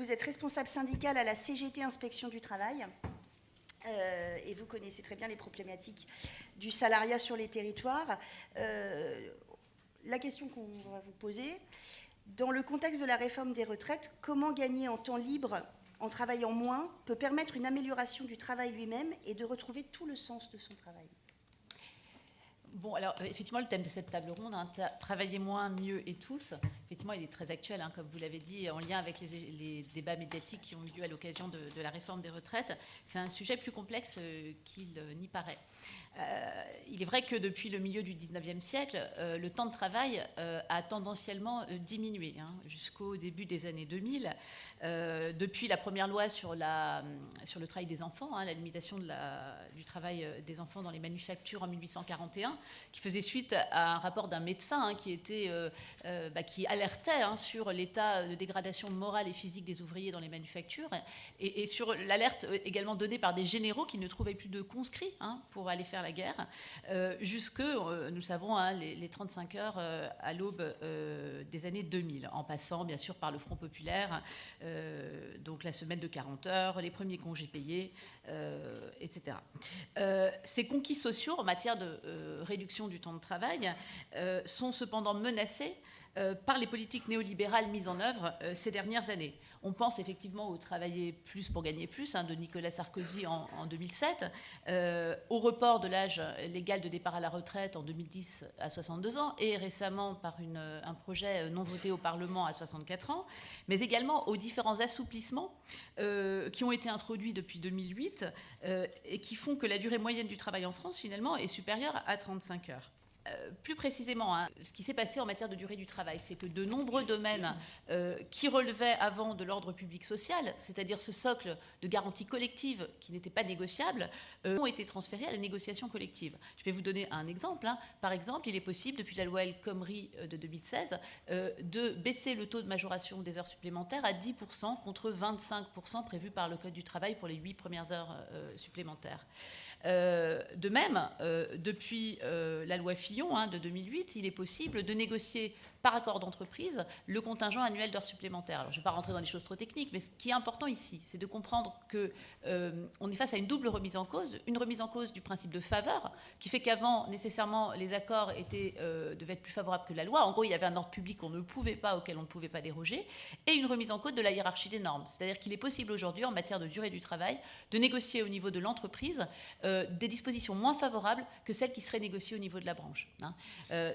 vous êtes responsable syndical à la CGT Inspection du Travail. Et vous connaissez très bien les problématiques du salariat sur les territoires. La question qu'on va vous poser, dans le contexte de la réforme des retraites, comment gagner en temps libre en travaillant moins peut permettre une amélioration du travail lui-même et de retrouver tout le sens de son travail? Bon, alors, effectivement, le thème de cette table ronde, hein, travailler moins, mieux et tous, effectivement, il est très actuel, hein, comme vous l'avez dit, en lien avec les débats médiatiques qui ont eu lieu à l'occasion de la réforme des retraites. C'est un sujet plus complexe qu'il n'y paraît. Il est vrai que depuis le milieu du 19e siècle, le temps de travail a tendanciellement diminué, hein, jusqu'au début des années 2000. Depuis la première loi sur le travail des enfants, hein, la limitation du travail des enfants dans les manufactures en 1841, qui faisait suite à un rapport d'un médecin, hein, qui alertait, hein, sur l'état de dégradation morale et physique des ouvriers dans les manufactures, et sur l'alerte également donnée par des généraux qui ne trouvaient plus de conscrits, hein, pour aller faire la guerre, jusque, nous savons, hein, les 35 heures à l'aube des années 2000, en passant bien sûr par le Front populaire, donc la semaine de 40 heures, les premiers congés payés, etc. Ces conquis sociaux en matière de réduction du temps de travail sont cependant menacés par les politiques néolibérales mises en œuvre ces dernières années. On pense effectivement au travailler plus pour gagner plus, hein, de Nicolas Sarkozy en 2007, au report de l'âge légal de départ à la retraite en 2010 à 62 ans, et récemment par un projet non voté au Parlement à 64 ans, mais également aux différents assouplissements qui ont été introduits depuis 2008 et qui font que la durée moyenne du travail en France, finalement, est supérieure à 35 heures. Plus précisément, hein, ce qui s'est passé en matière de durée du travail, c'est que de nombreux domaines qui relevaient avant de l'ordre public social, c'est-à-dire ce socle de garantie collective qui n'était pas négociable, ont été transférés à la négociation collective. Je vais vous donner un exemple, hein. Par exemple, il est possible, depuis la loi El Khomri de 2016, de baisser le taux de majoration des heures supplémentaires à 10% contre 25% prévu par le Code du travail pour les 8 premières heures supplémentaires. De même, depuis la loi Fillon, hein, de 2008, il est possible de négocier par accord d'entreprise le contingent annuel d'heures supplémentaires. Alors, je ne vais pas rentrer dans les choses trop techniques, mais ce qui est important ici, c'est de comprendre qu'on est face à une double remise en cause. Une remise en cause du principe de faveur, qui fait qu'avant, nécessairement, les accords devaient être plus favorables que la loi. En gros, il y avait un ordre public auquel on ne pouvait pas déroger, et une remise en cause de la hiérarchie des normes. C'est-à-dire qu'il est possible aujourd'hui, en matière de durée du travail, de négocier au niveau de l'entreprise des dispositions moins favorables que celles qui seraient négociées au niveau de la branche, hein.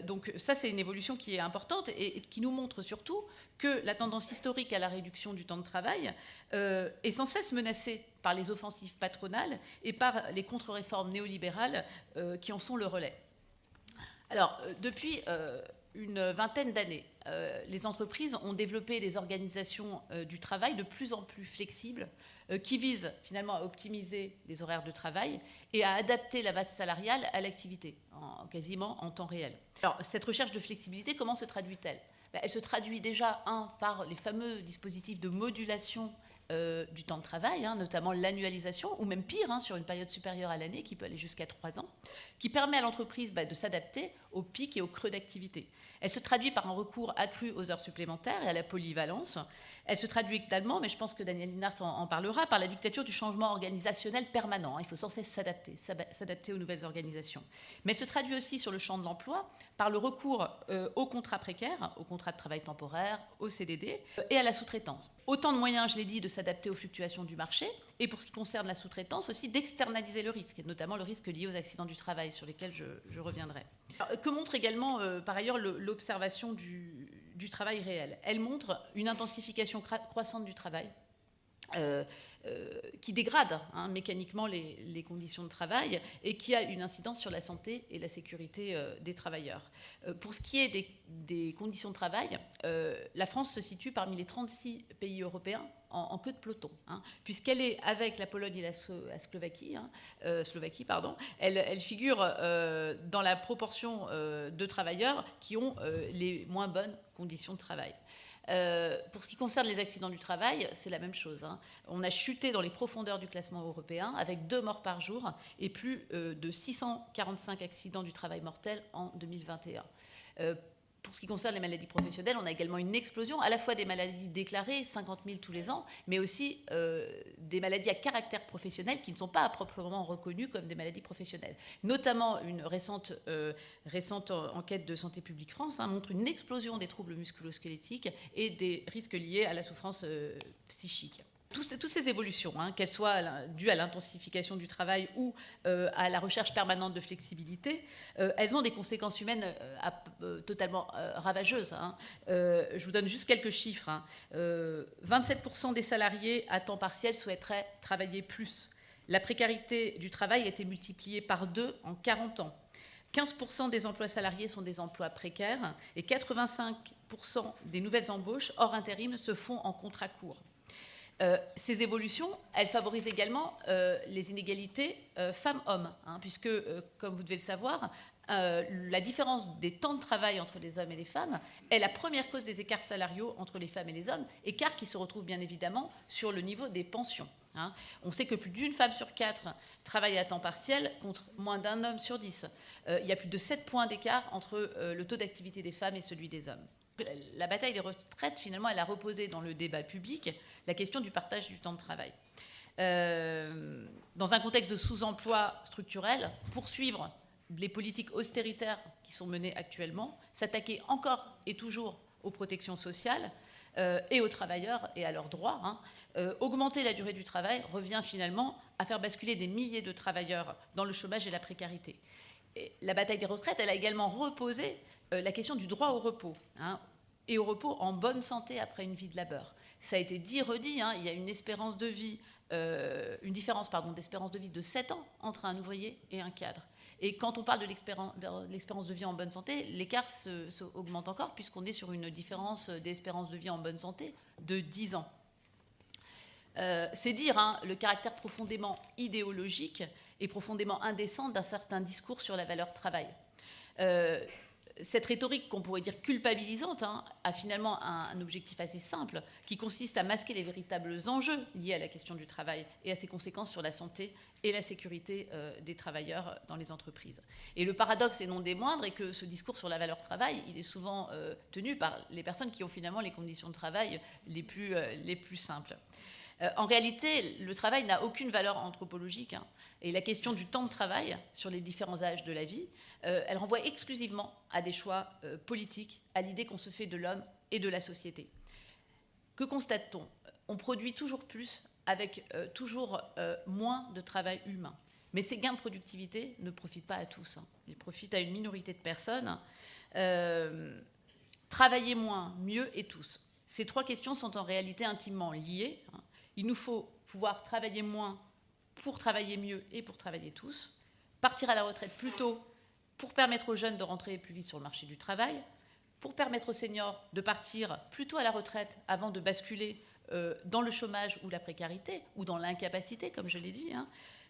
Donc ça, c'est une évolution qui est importante et qui nous montre surtout que la tendance historique à la réduction du temps de travail est sans cesse menacée par les offensives patronales et par les contre-réformes néolibérales qui en sont le relais. Alors, depuis une vingtaine d'années, les entreprises ont développé des organisations du travail de plus en plus flexibles qui visent finalement à optimiser les horaires de travail et à adapter la masse salariale à l'activité, quasiment en temps réel. Alors, cette recherche de flexibilité, comment se traduit-elle ? Elle se traduit déjà, par les fameux dispositifs de modulation du temps de travail, hein, notamment l'annualisation, ou même pire, hein, sur une période supérieure à l'année, qui peut aller jusqu'à 3 ans, qui permet à l'entreprise de s'adapter aux pics et aux creux d'activité. Elle se traduit par un recours accru aux heures supplémentaires et à la polyvalence. Elle se traduit également, mais je pense que Daniel Linhart en parlera, par la dictature du changement organisationnel permanent. Il faut sans cesse s'adapter aux nouvelles organisations. Mais elle se traduit aussi sur le champ de l'emploi par le recours aux contrats précaires, aux contrats de travail temporaire, aux CDD et à la sous-traitance. Autant de moyens, je l'ai dit, de s'adapter aux fluctuations du marché, et pour ce qui concerne la sous-traitance aussi, d'externaliser le risque, notamment le risque lié aux accidents du travail, sur lesquels je reviendrai. Alors, que montre également, par ailleurs, l'observation du travail réel ? Elle montre une intensification croissante du travail, qui dégrade, hein, mécaniquement les conditions de travail et qui a une incidence sur la santé et la sécurité des travailleurs. Pour ce qui est des conditions de travail, la France se situe parmi les 36 pays européens en queue de peloton, hein, puisqu'elle est, avec la Pologne et la Slovaquie, elle figure dans la proportion de travailleurs qui ont les moins bonnes conditions de travail. Pour ce qui concerne les accidents du travail, c'est la même chose, hein. On a chuté dans les profondeurs du classement européen avec 2 morts par jour et plus de 645 accidents du travail mortels en 2021. pour ce qui concerne les maladies professionnelles, on a également une explosion à la fois des maladies déclarées, 50 000 tous les ans, mais aussi des maladies à caractère professionnel qui ne sont pas proprement reconnues comme des maladies professionnelles. Notamment, une récente enquête de Santé publique France montre une explosion des troubles musculo-squelettiques et des risques liés à la souffrance psychique. Toutes ces évolutions, qu'elles soient dues à l'intensification du travail ou à la recherche permanente de flexibilité, elles ont des conséquences humaines totalement ravageuses. Je vous donne juste quelques chiffres. 27% des salariés à temps partiel souhaiteraient travailler plus. La précarité du travail a été multipliée par 2 en 40 ans. 15% des emplois salariés sont des emplois précaires et 85% des nouvelles embauches hors intérim se font en contrat court. Ces évolutions, elles favorisent également les inégalités femmes-hommes, puisque, comme vous devez le savoir, la différence des temps de travail entre les hommes et les femmes est la première cause des écarts salariaux entre les femmes et les hommes, écarts qui se retrouvent bien évidemment sur le niveau des pensions. On sait que plus d'une femme sur 4 travaille à temps partiel contre moins d'un homme sur 10. Il y a plus de 7 points d'écart entre le taux d'activité des femmes et celui des hommes. La bataille des retraites, finalement, elle a reposé dans le débat public la question du partage du temps de travail. Dans un contexte de sous-emploi structurel, poursuivre les politiques austéritaires qui sont menées actuellement, s'attaquer encore et toujours aux protections sociales et aux travailleurs et à leurs droits, augmenter la durée du travail revient finalement à faire basculer des milliers de travailleurs dans le chômage et la précarité. Et la bataille des retraites, elle a également reposé la question du droit au repos, et au repos en bonne santé après une vie de labeur. Ça a été dit, redit, il y a une espérance de vie, une différence d'espérance de vie de 7 ans entre un ouvrier et un cadre. Et quand on parle de l'espérance de vie en bonne santé, l'écart augmente encore puisqu'on est sur une différence d'espérance de vie en bonne santé de 10 ans. C'est dire le caractère profondément idéologique et profondément indécent d'un certain discours sur la valeur travail. Cette rhétorique qu'on pourrait dire culpabilisante a finalement un objectif assez simple qui consiste à masquer les véritables enjeux liés à la question du travail et à ses conséquences sur la santé et la sécurité des travailleurs dans les entreprises. Et le paradoxe, et non des moindres, est que ce discours sur la valeur travail, il est souvent tenu par les personnes qui ont finalement les conditions de travail les plus simples. En réalité, le travail n'a aucune valeur anthropologique, et la question du temps de travail sur les différents âges de la vie, elle renvoie exclusivement à des choix politiques, à l'idée qu'on se fait de l'homme et de la société. Que constate-t-on ? On produit toujours plus avec toujours moins de travail humain. Mais ces gains de productivité ne profitent pas à tous. Ils profitent à une minorité de personnes. Travailler moins, mieux et tous. Ces 3 questions sont en réalité intimement liées. Il nous faut pouvoir travailler moins pour travailler mieux et pour travailler tous, partir à la retraite plus tôt pour permettre aux jeunes de rentrer plus vite sur le marché du travail, pour permettre aux seniors de partir plus tôt à la retraite avant de basculer dans le chômage ou la précarité, ou dans l'incapacité, comme je l'ai dit,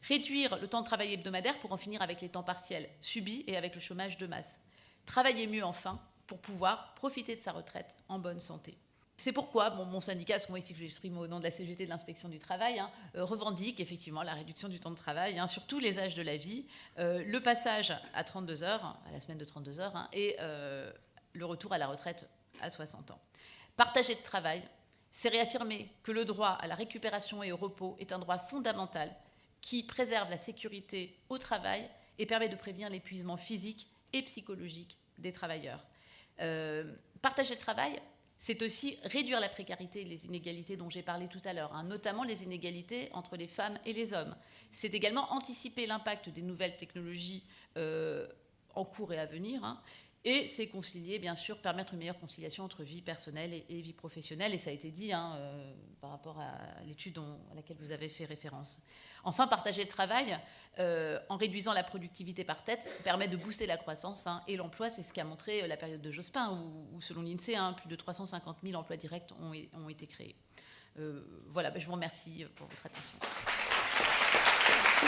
réduire le temps de travail hebdomadaire pour en finir avec les temps partiels subis et avec le chômage de masse. Travailler mieux enfin pour pouvoir profiter de sa retraite en bonne santé. C'est pourquoi mon syndicat, parce que moi ici je m'exprime au nom de la CGT de l'inspection du travail, revendique effectivement la réduction du temps de travail sur tous les âges de la vie, le passage à 32 heures, à la semaine de 32 heures, et le retour à la retraite à 60 ans. Partager le travail, c'est réaffirmer que le droit à la récupération et au repos est un droit fondamental qui préserve la sécurité au travail et permet de prévenir l'épuisement physique et psychologique des travailleurs. Partager le travail, c'est aussi réduire la précarité et les inégalités dont j'ai parlé tout à l'heure, notamment les inégalités entre les femmes et les hommes. C'est également anticiper l'impact des nouvelles technologies en cours et à venir, et c'est concilier, bien sûr, permettre une meilleure conciliation entre vie personnelle et vie professionnelle, et ça a été dit par rapport à l'étude à laquelle vous avez fait référence. Enfin, partager le travail, en réduisant la productivité par tête, permet de booster la croissance et l'emploi. C'est ce qu'a montré la période de Jospin, où selon l'INSEE, plus de 350 000 emplois directs ont été créés. Voilà, je vous remercie pour votre attention. Merci.